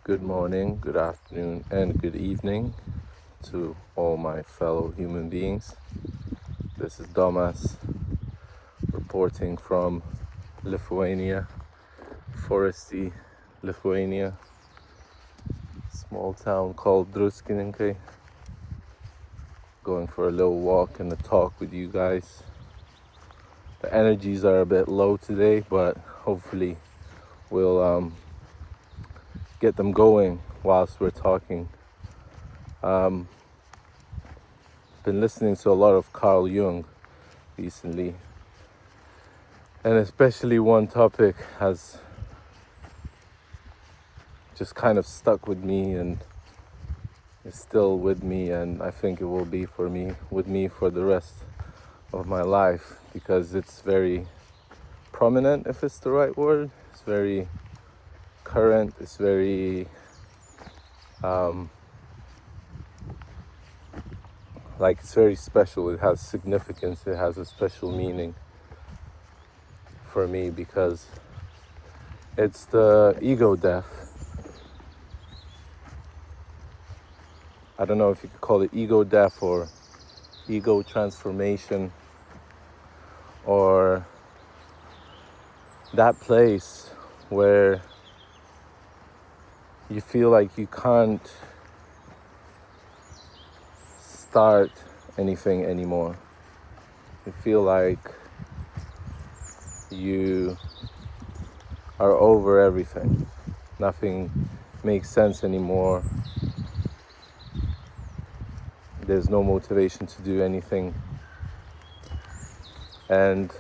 Good morning, good afternoon, and good evening to all my fellow human beings. This is Domas reporting from Lithuania, foresty Lithuania, small town called Druskininkai. Going for a little walk and a talk with you guys. The energies are a bit low today, but hopefully we'll get them going whilst we're talking. Been listening to a lot of Carl Jung recently, and especially one topic has just kind of stuck with me and is still with me, and I think it will be with me for the rest of my life, because it's very prominent, if it's the right word. It's very current, it's very it's very special. It has significance, it has a special meaning for me, because it's the ego death. I don't know if you could call it ego death or ego transformation, or that place where you feel like you can't start anything anymore. You feel like you are over everything. Nothing makes sense anymore. There's no motivation to do anything. And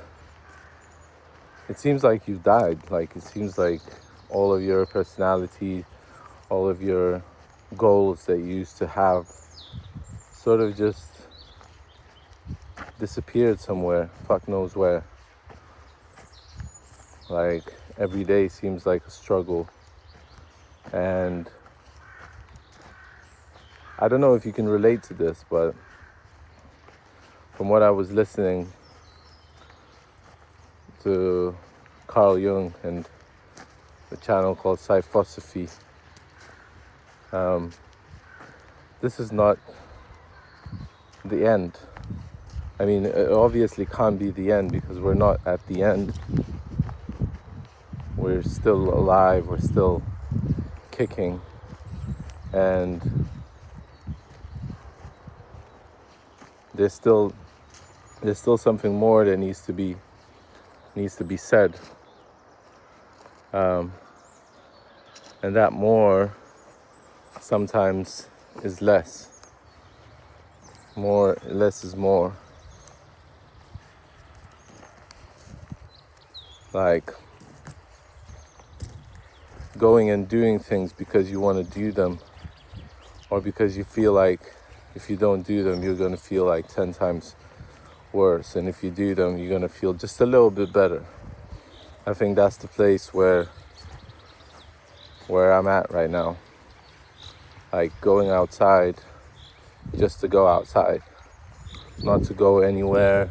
it seems like you've died. Like, it seems like all of your personality, all of your goals that you used to have sort of just disappeared somewhere, fuck knows where. Like, every day seems like a struggle. And I don't know if you can relate to this, but from what I was listening to Carl Jung and the channel called Psychotherapy, this is not the end. I mean, it obviously can't be the end, because we're not at the end. We're still alive, we're still kicking, and there's still something more that needs to be said, and that more sometimes is less. Less is more. Like, going and doing things because you want to do them, or because you feel like if you don't do them, you're going to feel like 10 times worse, and if you do them, you're going to feel just a little bit better. I think that's the place where I'm at right now. Like, going outside just to go outside, not to go anywhere,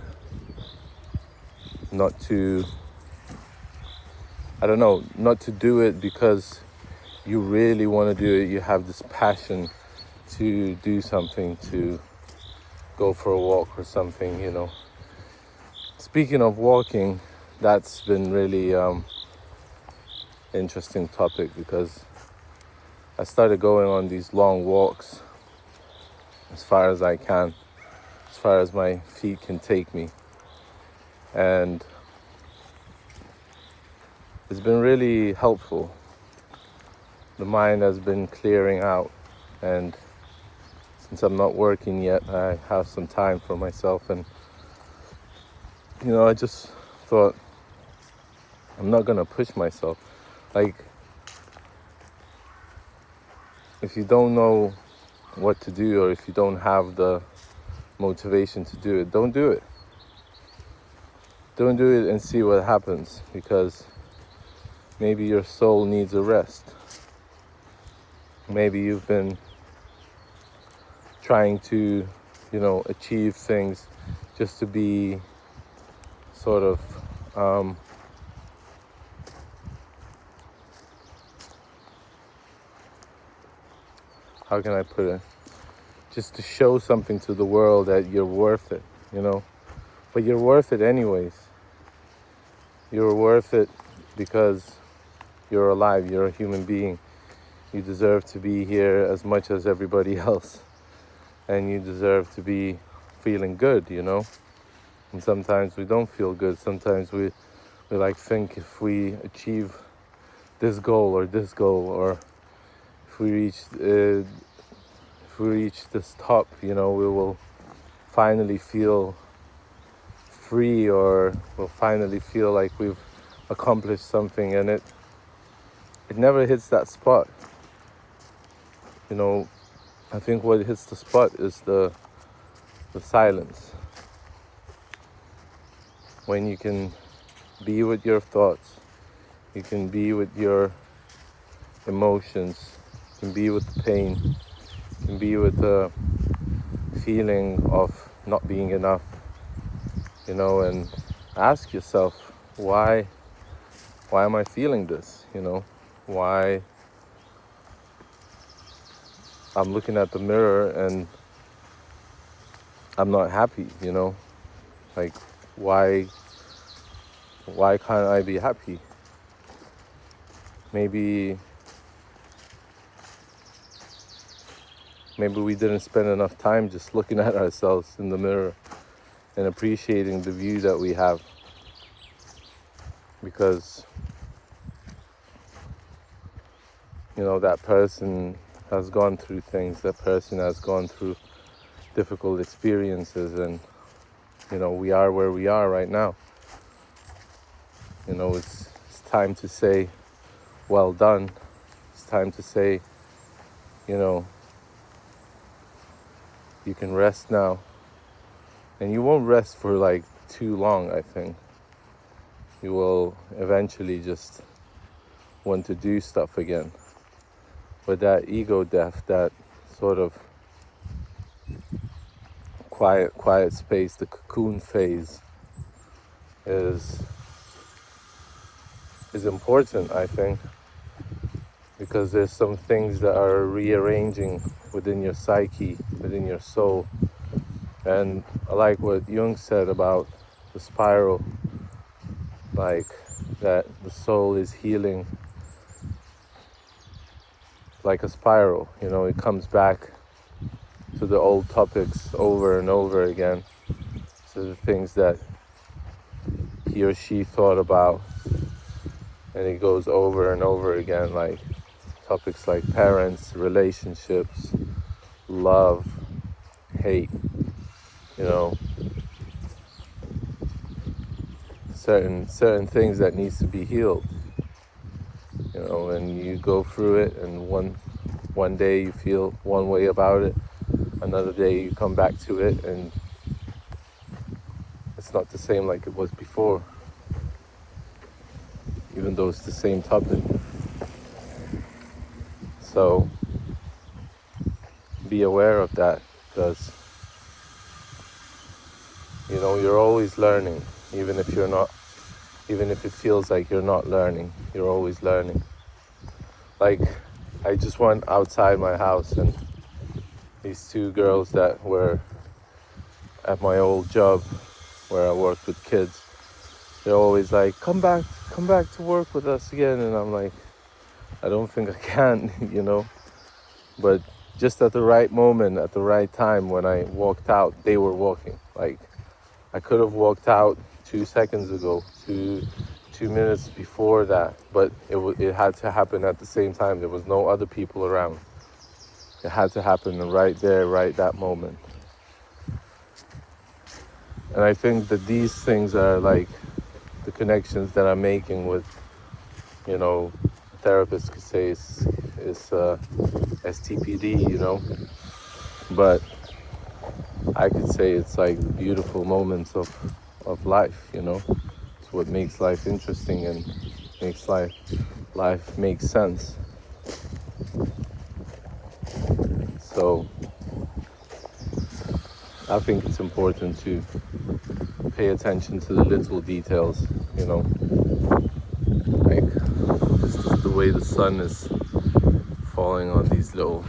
not to do it because you really want to do it. You have this passion to do something, to go for a walk or something, you know. Speaking of walking, that's been really interesting topic, because I started going on these long walks as far as I can, as far as my feet can take me, and it's been really helpful. The mind has been clearing out, and since I'm not working yet, I have some time for myself, and I just thought, I'm not gonna push myself. Like, if you don't know what to do, or if you don't have the motivation to do it, don't do it. Don't do it and see what happens, because maybe your soul needs a rest. Maybe you've been trying to, achieve things just to be sort of how can I put it? Just to show something to the world that you're worth it, you know? But you're worth it anyways. You're worth it because you're alive, you're a human being. You deserve to be here as much as everybody else. And you deserve to be feeling good, you know? And sometimes we don't feel good. Sometimes we like think if we achieve this goal, or if we reach this top, you know, we will finally feel free, or we'll finally feel like we've accomplished something, and it never hits that spot. You know, I think what hits the spot is the silence. When you can be with your thoughts, you can be with your emotions, you can be with the pain, you can be with the feeling of not being enough, you know, and ask yourself, why am I feeling this, you know? Why I'm looking at the mirror and I'm not happy, you know? Like, why can't I be happy? Maybe we didn't spend enough time just looking at ourselves in the mirror and appreciating the view that we have. Because, you know, that person has gone through things, that person has gone through difficult experiences, and, you know, we are where we are right now. You know, it's time to say, well done. It's time to say, you know, you can rest now. And you won't rest for like too long, I think. You will eventually just want to do stuff again. But that ego death, that sort of quiet space, the cocoon phase, is important, I think, because there's some things that are rearranging within your psyche, within your soul. And I like what Jung said about the spiral, like that the soul is healing like a spiral, you know, it comes back to the old topics over and over again, to the things that he or she thought about, and it goes over and over again, like topics like parents, relationships, love, hate, you know, certain things that needs to be healed, you know, and you go through it, and one day you feel one way about it, another day you come back to it, and it's not the same like it was before, even though it's the same topic. So be aware of that, because, you know, you're always learning, even if it feels like you're not learning, you're always learning. Like, I just went outside my house, and these two girls that were at my old job where I worked with kids, they're always like, come back to work with us again. And I'm like, I don't think I can, you know. But just at the right moment, at the right time, when I walked out, they were walking. Like, I could have walked out 2 seconds ago, 2 minutes before that, but it had to happen at the same time. There was no other people around. It had to happen right there, right that moment. And I think that these things are like the connections that I'm making with, you know, therapists could say is STPD, you know, but I could say it's like the beautiful moments of life, you know. It's what makes life interesting and makes life make sense. So I think it's important to pay attention to the little details, you know, like just the way the sun is falling on these little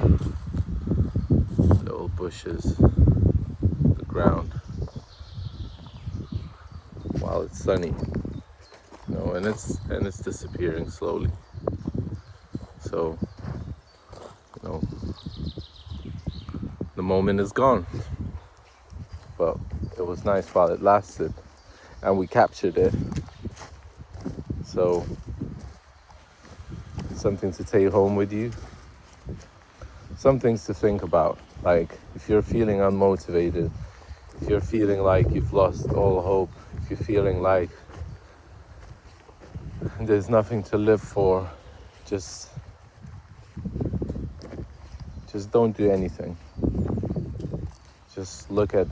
bushes, the ground, while it's sunny, and it's disappearing slowly. So, the moment is gone. But it was nice while it lasted, and we captured it. So, something to take home with you. Some things to think about, like if you're feeling unmotivated, if you're feeling like you've lost all hope, if you're feeling like there's nothing to live for, just don't do anything. Just look at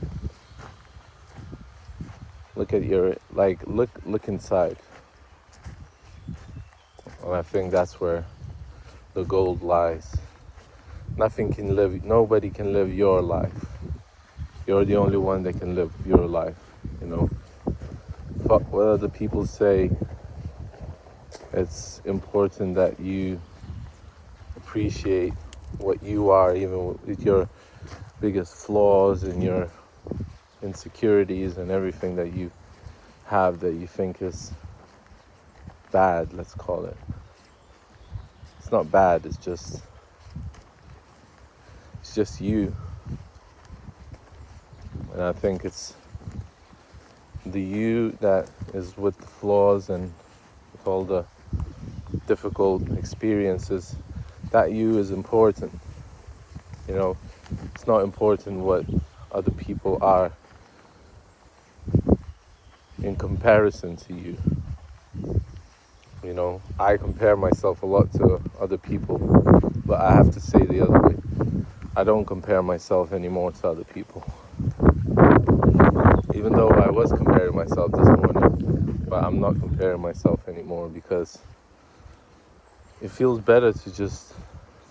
your, look inside. And I think that's where the gold lies. Nobody can live your life. You're the only one that can live your life, Fuck what other people say. It's important that you appreciate what you are, even with your biggest flaws and your insecurities and everything that you have that you think is bad, let's call it. It's not bad, it's just you. And I think it's the you that is with the flaws and with all the difficult experiences. That you is important. It's not important what other people are in comparison to you. I compare myself a lot to other people, but I have to say the other way. I don't compare myself anymore to other people. Even though I was comparing myself this morning, but I'm not comparing myself anymore because it feels better to just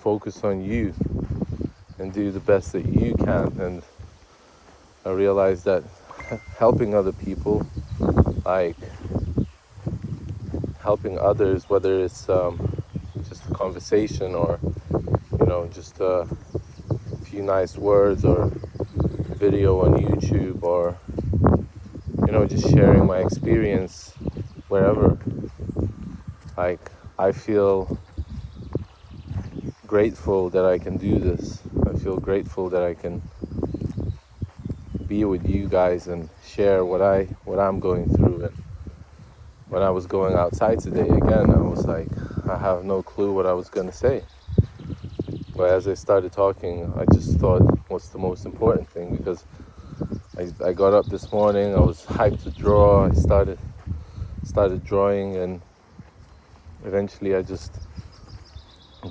focus on you and do the best that you can. And I realized that helping other people, like helping others, whether it's just a conversation or just a few nice words or video on YouTube or just sharing my experience wherever, like I feel grateful that I can do this. I feel grateful that I can be with you guys and share what I'm going through. And when I was going outside today again, I was like, I have no clue what I was going to say. But as I started talking, I just thought, what's the most important thing? Because I got up this morning, I was hyped to draw, I started drawing, and eventually I just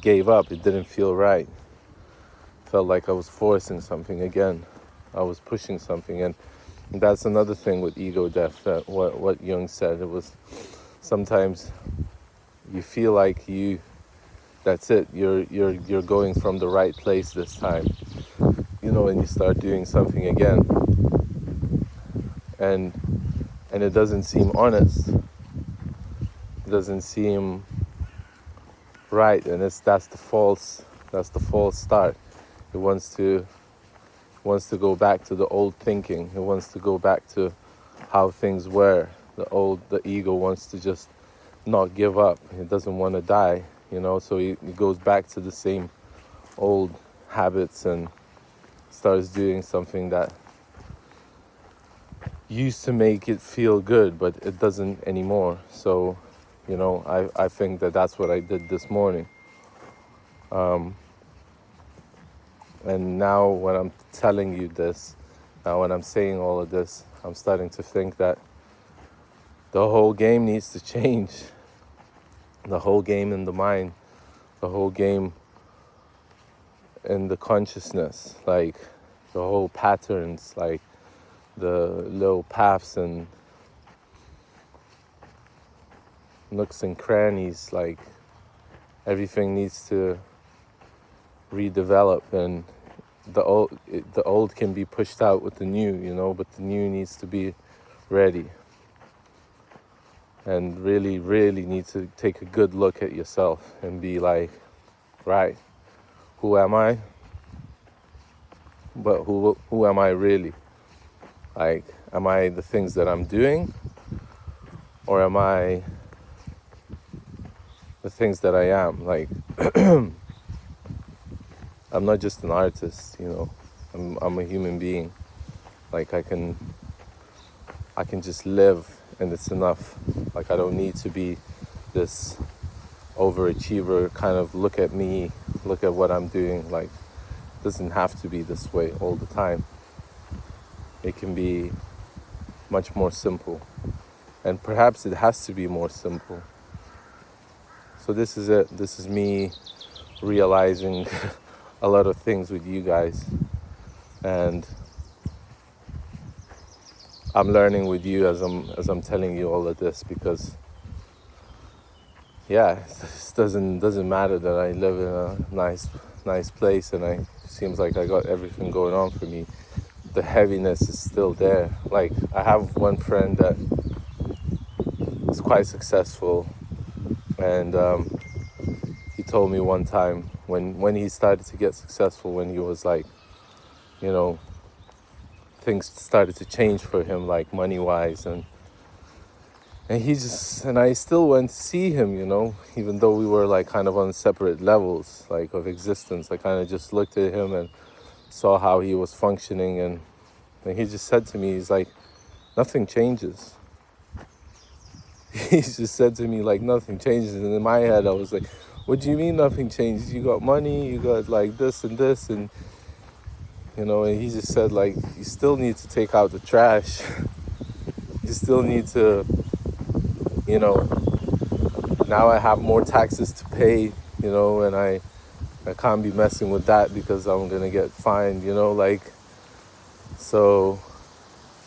gave up. It didn't feel right. Felt like I was forcing something again. I was pushing something, and that's another thing with ego death, that what Jung said. It was sometimes you feel like that's it, you're going from the right place this time, and you start doing something again, and it doesn't seem honest, it doesn't seem right, and that's the false start. It wants to go back to the old thinking. It wants to go back to how things were. The ego wants to just not give up. It doesn't want to die, so it goes back to the same old habits and starts doing something that used to make it feel good, but it doesn't anymore. So, I think that's what I did this morning. And now when I'm telling you this, now when I'm saying all of this, I'm starting to think that the whole game needs to change. The whole game in the mind, the whole game in the consciousness, like the whole patterns, like the little paths and nooks and crannies, like everything needs to redevelop, and the old can be pushed out with the new, but the new needs to be ready. And really, really need to take a good look at yourself and be like, right, who am I? but who am I really? Like, am I the things that I'm doing, or am I the things that I am? Like, I'm not just an artist, you know. I'm a human being. Like, I can just live, and it's enough. Like, I don't need to be this overachiever kind of look at me, look at what I'm doing. Like, it doesn't have to be this way all the time. It can be much more simple, and perhaps it has to be more simple. So this is it. This is me realizing a lot of things with you guys, and I'm learning with you as I'm telling you all of this, because yeah, it doesn't matter that I live in a nice place and it seems like I got everything going on for me. The heaviness is still there. Like, I have one friend that is quite successful, and he told me one time when he started to get successful, when he was like, you know, things started to change for him, like money wise, and I still went to see him, you know, even though we were like kind of on separate levels, like, of existence. I kind of just looked at him and saw how he was functioning, and he just said to me, he's like, nothing changes. He just said to me, like, nothing changes. And in my head, I was like, what do you mean nothing changes? You got money, you got like this and this, and you know, and he just said, like, you still need to take out the trash. You still need to, you know, now I have more taxes to pay, you know, and I can't be messing with that because I'm gonna get fined, you know, like. So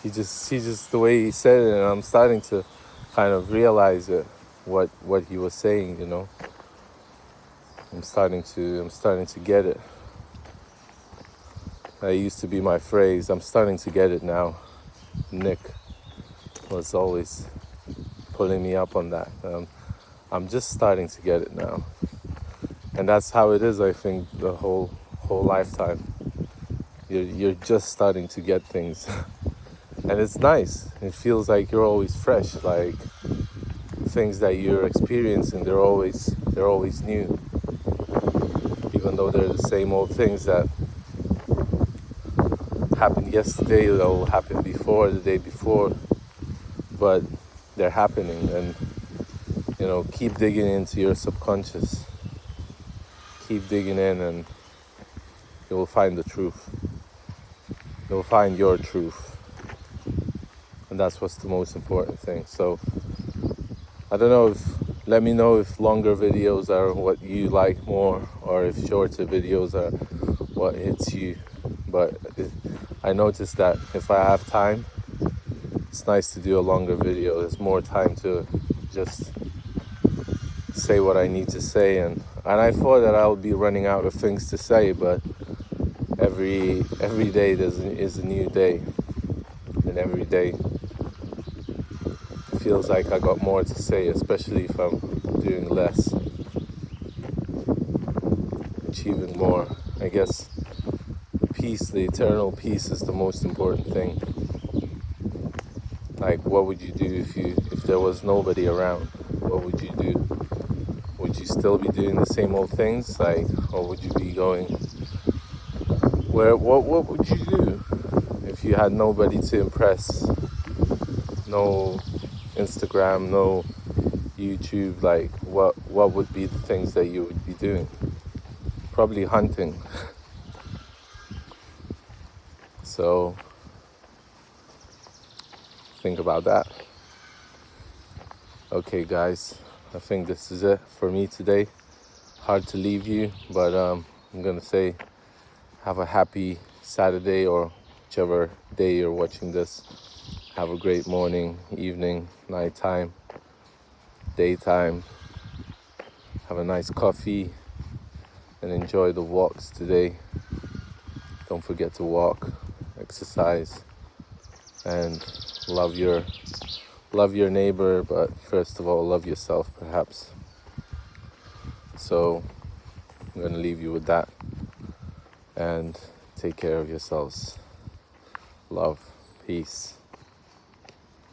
he just the way he said it, and I'm starting to kind of realize it, what he was saying, you know. I'm starting to get it. That used to be my phrase. I'm starting to get it now. Nick was always pulling me up on that. I'm just starting to get it now, and that's how it is. I think the whole lifetime. You're just starting to get things, and it's nice. It feels like you're always fresh. Like, things that you're experiencing, they're always new, even though they're the same old things that happened yesterday, that will happen before, the day before, but they're happening. And you know, keep digging into your subconscious, keep digging in, and you will find the truth. You'll find your truth, and that's what's the most important thing. So I don't know, let me know if longer videos are what you like more, or if shorter videos are what hits you. But I noticed that if I have time, it's nice to do a longer video. There's more time to just say what I need to say, and I thought that I would be running out of things to say, but every day is a new day, and every day it feels like I got more to say, especially if I'm doing less, achieving more. I guess peace, the eternal peace, is the most important thing. Like, what would you do if there was nobody around? What would you do? Would you still be doing the same old things, like, or would you be going what would you do if you had nobody to impress? No Instagram, no YouTube. Like, what would be the things that you would be doing? Probably hunting. So think about that. Okay, guys, I think this is it for me today. Hard to leave you, but I'm gonna say have a happy Saturday, or whichever day you're watching this. Have a great morning, evening, nighttime, daytime. Have a nice coffee and enjoy the walks today. Don't forget to walk, exercise, and love your neighbor, but first of all, love yourself, perhaps. So I'm gonna leave you with that, and Take care of yourselves. Love, peace.